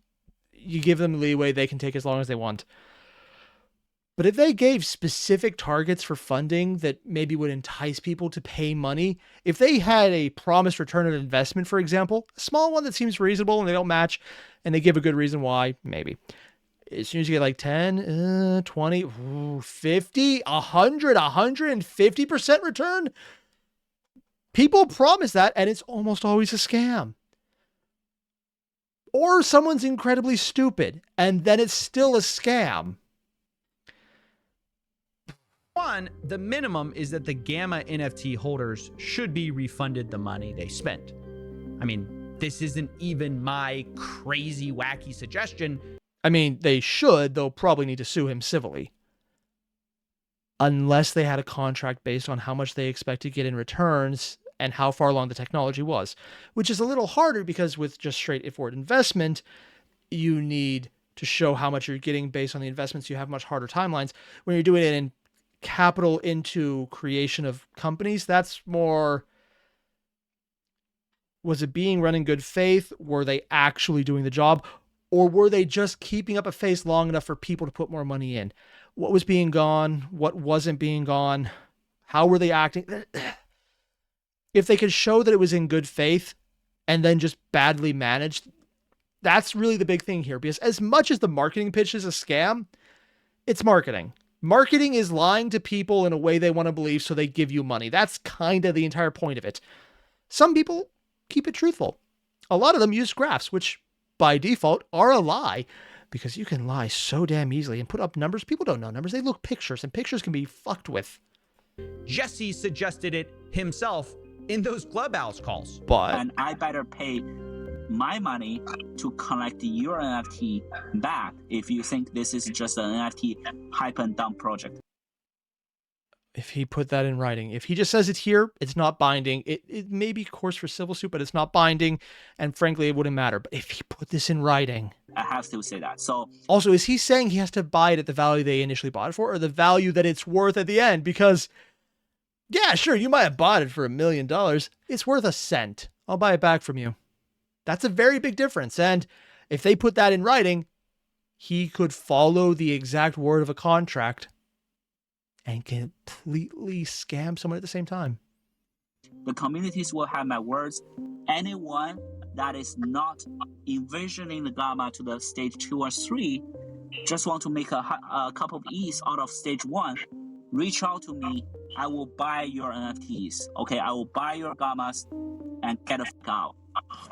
Speaker 1: you give them leeway, they can take as long as they want. But if they gave specific targets for funding that maybe would entice people to pay money, if they had a promised return on investment, for example, a small one that seems reasonable and they don't match, and they give a good reason why, maybe. As soon as you get like 10, 20, 50, 100, 150% return, people promise that, and it's almost always a scam. Or someone's incredibly stupid, and then it's still a scam.
Speaker 2: one, the minimum is that the Gamma NFT holders should be refunded the money they spent. I mean, this isn't even my crazy, wacky suggestion.
Speaker 1: I mean, they should. They'll probably need to sue him civilly. Unless they had a contract based on how much they expect to get in returns and how far along the technology was. Which is a little harder because with just straightforward investment, you need to show how much you're getting based on the investments. You have much harder timelines. When you're doing it in capital into creation of companies, that's more... Was it being run in good faith? Were they actually doing the job? Or were they just keeping up a face long enough for people to put more money in? What was being gone? What wasn't being gone? How were they acting? If they could show that it was in good faith and then just badly managed, that's really the big thing here. Because as much as the marketing pitch is a scam, it's marketing. Marketing is lying to people in a way they want to believe so they give you money. That's kind of the entire point of it. Some people keep it truthful. A lot of them use graphs, which by default are a lie, because you can lie so damn easily and put up numbers. People don't know numbers. They look pictures, and pictures can be fucked with.
Speaker 2: Jesse suggested it himself in those Clubhouse calls.
Speaker 1: But...
Speaker 8: And I better pay my money to collect your NFT back if you think this is just an NFT hype and dump project.
Speaker 1: If he put that in writing, if he just says it's here, it's not binding. It may be course for civil suit, but it's not binding. And frankly, it wouldn't matter. But if he put this in writing...
Speaker 8: I have to say that. So
Speaker 1: also, is he saying he has to buy it at the value they initially bought it for, or the value that it's worth at the end? Because, yeah, sure, you might have bought it for $1 million. It's worth a cent. I'll buy it back from you. That's a very big difference. And if they put that in writing, he could follow the exact word of a contract and completely scam someone at the same time.
Speaker 8: The communities will have my words. Anyone that is not envisioning the Gamma to the stage 2 or 3, just want to make a couple of E's out of stage 1, reach out to me. I will buy your NFTs. Okay, I will buy your Gammas and get the fuck out.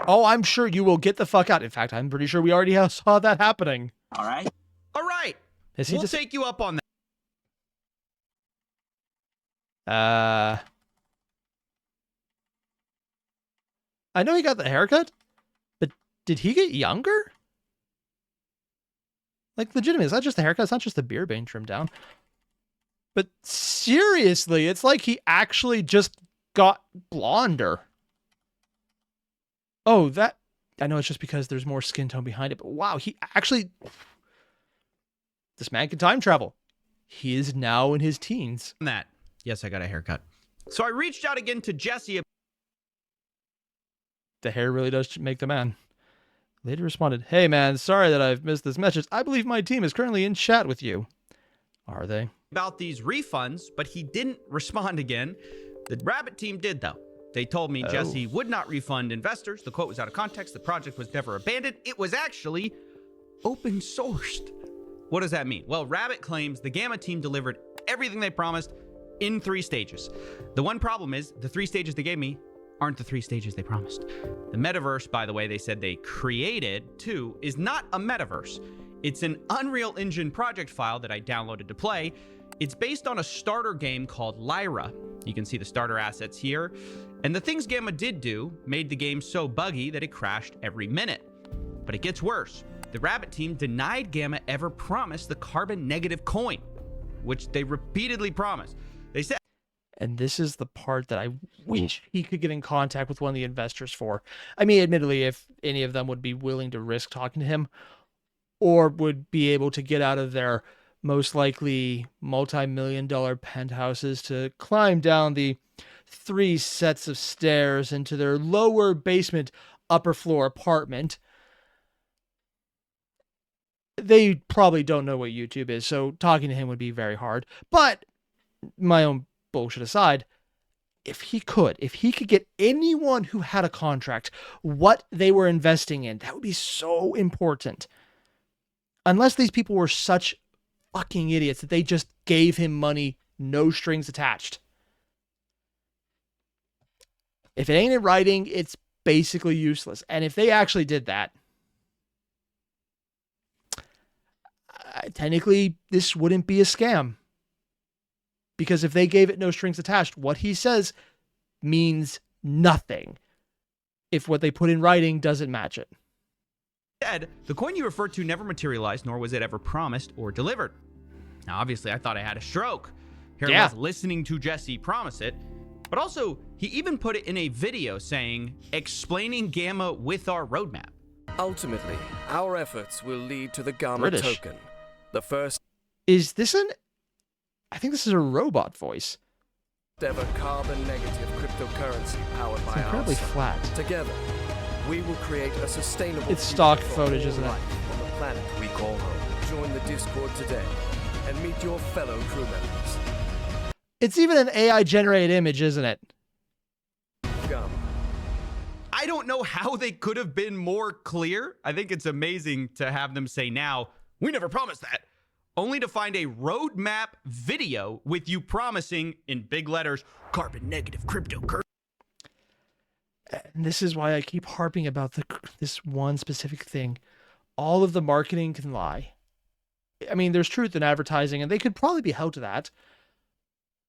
Speaker 1: Oh, I'm sure you will get the fuck out. In fact, I'm pretty sure we already saw that happening.
Speaker 8: All right?
Speaker 2: All right. We'll take you up on that.
Speaker 1: I know he got the haircut, but did he get younger? Like, legitimately, it's not just the haircut. It's not just the beard being trimmed down. But seriously, it's like he actually just got blonder. Oh, I know it's just because there's more skin tone behind it, but wow, he actually, this man can time travel. He is now in his teens.
Speaker 2: That, yes, I got a haircut. So I reached out again to Jesse.
Speaker 1: The hair really does make the man. Later responded, "Hey man, sorry that I've missed this message. I believe my team is currently in chat with you." Are they?
Speaker 2: About these refunds, but he didn't respond again. The Rabbit team did, though. They told me Jesse would not refund investors. The quote was out of context. The project was never abandoned. It was actually open sourced. What does that mean? Well, Rabbit claims the Gamma team delivered everything they promised in 3 stages. The one problem is the 3 stages they gave me aren't the 3 stages they promised. The metaverse, by the way, they said they created too, is not a metaverse. It's an Unreal Engine project file that I downloaded to play. It's based on a starter game called Lyra. You can see the starter assets here. And the things Gamma did do made the game so buggy that it crashed every minute. But it gets worse. The Rabbit team denied Gamma ever promised the carbon negative coin, which they repeatedly promised. They said,
Speaker 1: and this is the part that I wish he could get in contact with one of the investors for. I mean, admittedly, if any of them would be willing to risk talking to him or would be able to get out of their most likely multi-million-dollar penthouses to climb down the 3 sets of stairs into their lower basement, upper floor apartment. They probably don't know what YouTube is, so talking to him would be very hard. But my own bullshit aside, if he could get anyone who had a contract, what they were investing in, that would be so important. Unless these people were such fucking idiots that they just gave him money, no strings attached. If it ain't in writing, it's basically useless. And if they actually did that, technically this wouldn't be a scam. Because if they gave it no strings attached, what he says means nothing if what they put in writing doesn't match it.
Speaker 2: the coin you referred to never materialized, nor was it ever promised or delivered. Now, obviously, I thought I had a stroke. Here I was listening to Jesse promise it. But also, he even put it in a video saying, explaining Gamma with our roadmap.
Speaker 9: Ultimately, our efforts will lead to the Gamma token. The first...
Speaker 1: Is this an... I think this is a robot voice.
Speaker 9: Ever carbon negative cryptocurrency powered by
Speaker 1: incredibly
Speaker 9: our
Speaker 1: flat.
Speaker 9: Together, we will create a sustainable...
Speaker 1: It's stock footage, isn't it?
Speaker 9: On the planet we call home. Join the Discord today and meet your fellow crew members.
Speaker 1: It's even an AI-generated image, isn't it?
Speaker 2: I don't know how they could have been more clear. I think it's amazing to have them say now, we never promised that. Only to find a roadmap video with you promising, in big letters, carbon negative cryptocurrency.
Speaker 1: And this is why I keep harping about this one specific thing. All of the marketing can lie. I mean, there's truth in advertising, and they could probably be held to that.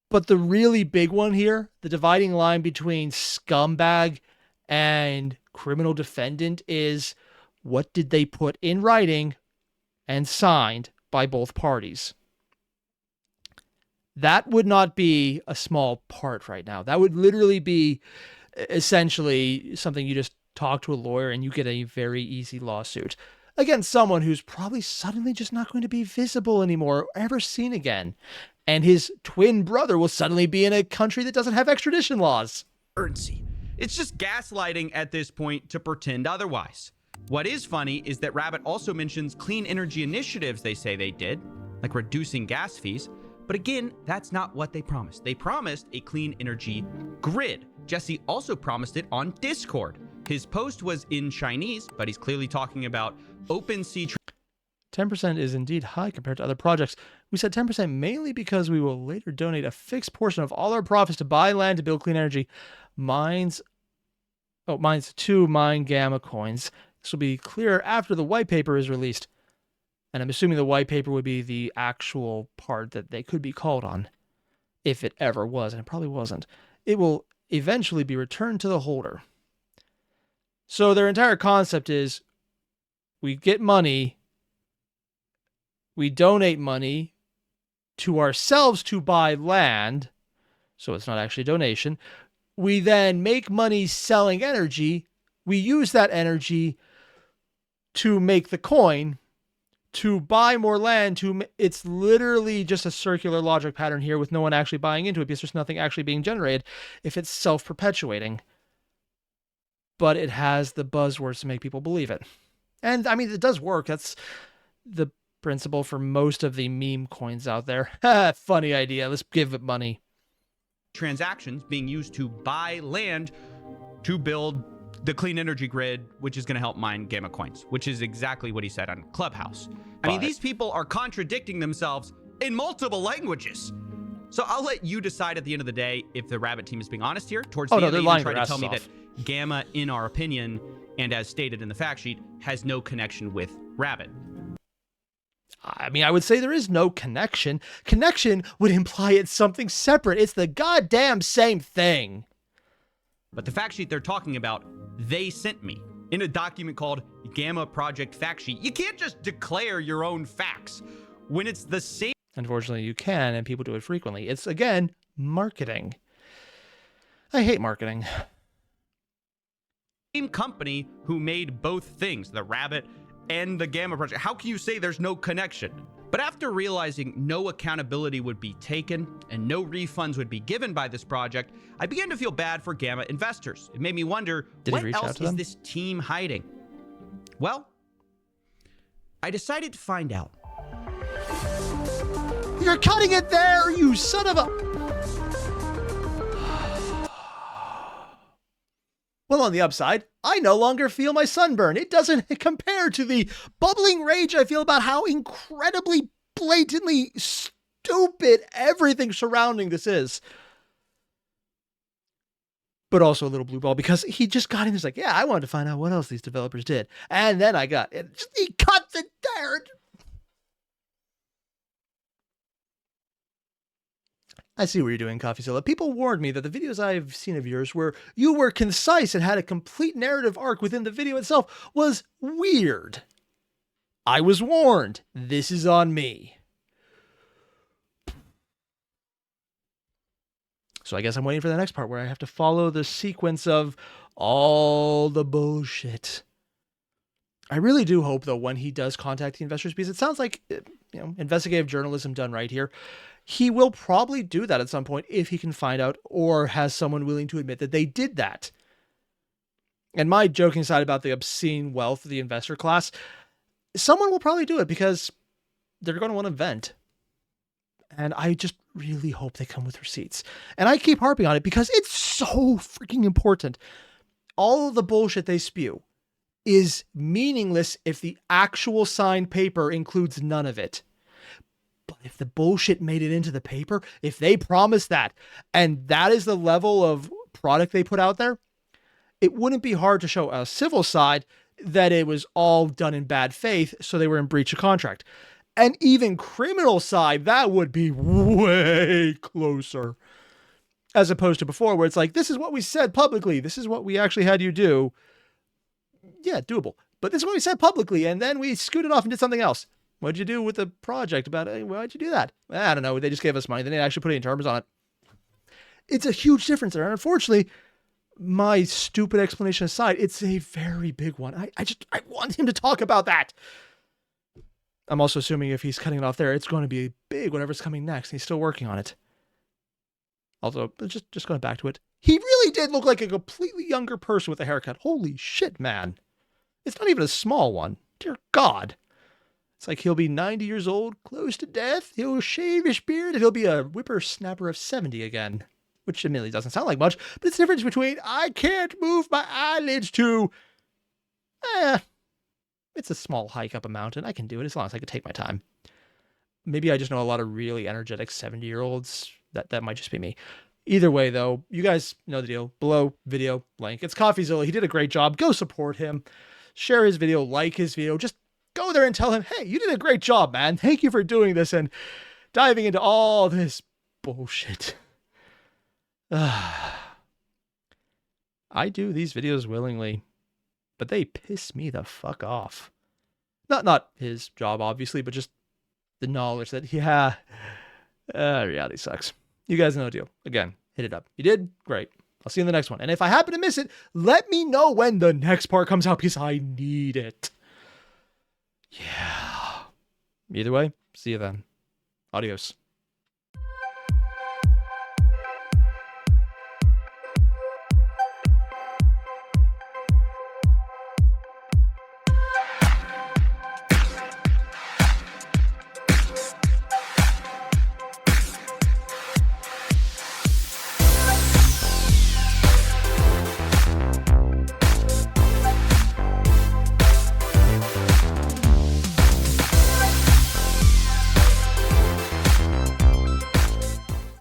Speaker 1: But the really big one here, the dividing line between scumbag and criminal defendant, is what did they put in writing and signed by both parties? That would not be a small part right now. That would literally be essentially something you just talk to a lawyer and you get a very easy lawsuit against someone who's probably suddenly just not going to be visible anymore or ever seen again. And his twin brother will suddenly be in a country that doesn't have extradition laws.
Speaker 2: Currency. It's just gaslighting at this point to pretend otherwise. What is funny is that Rabbit also mentions clean energy initiatives they say they did, like reducing gas fees. But again, that's not what they promised. They promised a clean energy grid. Jesse also promised it on Discord. His post was in Chinese, but he's clearly talking about open sea.
Speaker 1: 10% is indeed high compared to other projects. We said 10% mainly because we will later donate a fixed portion of all our profits to buy land to build clean energy. Mine's 2 mine Gamma coins. This will be clearer after the white paper is released. And I'm assuming the white paper would be the actual part that they could be called on. If it ever was, and it probably wasn't. It will eventually be returned to the holder. So their entire concept is, we get money, we donate money to ourselves to buy land, so it's not actually a donation. We then make money selling energy We use that energy to make the coin, to buy more land. It's literally just a circular logic pattern here with no one actually buying into it because there's nothing actually being generated if it's self-perpetuating. But it has the buzzwords to make people believe it. And I mean, it does work. That's the principle for most of the meme coins out there. Funny idea. Let's give it money.
Speaker 2: Transactions being used to buy land to build the clean energy grid, which is going to help mine Gamma coins, which is exactly what he said on Clubhouse. I mean, these people are contradicting themselves in multiple languages. So I'll let you decide at the end of the day if the Rabbit team is being honest here. Towards the end, they even try to tell me that Gamma, in our opinion, and as stated in the fact sheet, has no connection with Rabbit.
Speaker 1: I mean, I would say there is no connection. Connection would imply it's something separate. It's the goddamn same thing.
Speaker 2: But the fact sheet they're talking about, they sent me in a document called Gamma Project Fact Sheet. You can't just declare your own facts when it's the same.
Speaker 1: Unfortunately, you can, and people do it frequently. It's, again, marketing. I hate marketing.
Speaker 2: Same company who made both things, the Rabbit and the Gamma Project. How can you say there's no connection? But after realizing no accountability would be taken and no refunds would be given by this project, I began to feel bad for Gamma investors. It made me wonder, what else is this team hiding? Well, I decided to find out.
Speaker 1: You're cutting it there, you son of a... Well, on the upside, I no longer feel my sunburn. It doesn't compare to the bubbling rage I feel about how incredibly, blatantly stupid everything surrounding this is. But also a little blue ball because he just got in. He's like, yeah, I wanted to find out what else these developers did. And then I got it. He cuts it there. I see what you're doing, Coffeezilla. People warned me that the videos I've seen of yours where you were concise and had a complete narrative arc within the video itself was weird. I was warned. This is on me. So I guess I'm waiting for the next part where I have to follow the sequence of all the bullshit. I really do hope, though, when he does contact the investors, because it sounds like, investigative journalism done right here, he will probably do that at some point if he can find out or has someone willing to admit that they did that. And my joking side about the obscene wealth of the investor class, someone will probably do it because they're going to want to vent. And I just really hope they come with receipts. And I keep harping on it because it's so freaking important. All of the bullshit they spew is meaningless if the actual signed paper includes none of it. But if the bullshit made it into the paper, if they promise that, and that is the level of product they put out there, it wouldn't be hard to show a civil side that it was all done in bad faith, so they were in breach of contract. And even criminal side, that would be way closer. As opposed to before, where it's like, this is what we said publicly. This is what we actually had you do. Yeah, doable. But this is what we said publicly, and then we scooted off and did something else. What'd you do with the project about it? Why'd you do that? I don't know. They just gave us money. They didn't actually put any terms on it. It's a huge difference there. And unfortunately, my stupid explanation aside, it's a very big one. I want him to talk about that. I'm also assuming if he's cutting it off there, it's going to be big, whatever's coming next. He's still working on it. Also, just going back to it. He really did look like a completely younger person with a haircut. Holy shit, man. It's not even a small one. Dear God. It's like he'll be 90 years old, close to death. He'll shave his beard, and he'll be a whippersnapper of 70 again. Which admittedly doesn't sound like much, but it's the difference between I can't move my eyelids to, it's a small hike up a mountain. I can do it as long as I can take my time. Maybe I just know a lot of really energetic 70-year-olds. That might just be me. Either way, though, you guys know the deal. Below, video, link. It's Coffeezilla. He did a great job. Go support him. Share his video. Like his video. Just go there and tell him, hey, you did a great job, man. Thank you for doing this and diving into all this bullshit. I do these videos willingly, but they piss me the fuck off. Not his job, obviously, but just the knowledge that, reality sucks. You guys know the deal. Again, hit it up. You did? Great. I'll see you in the next one. And if I happen to miss it, let me know when the next part comes out because I need it. Yeah. Either way, see you then. Adios.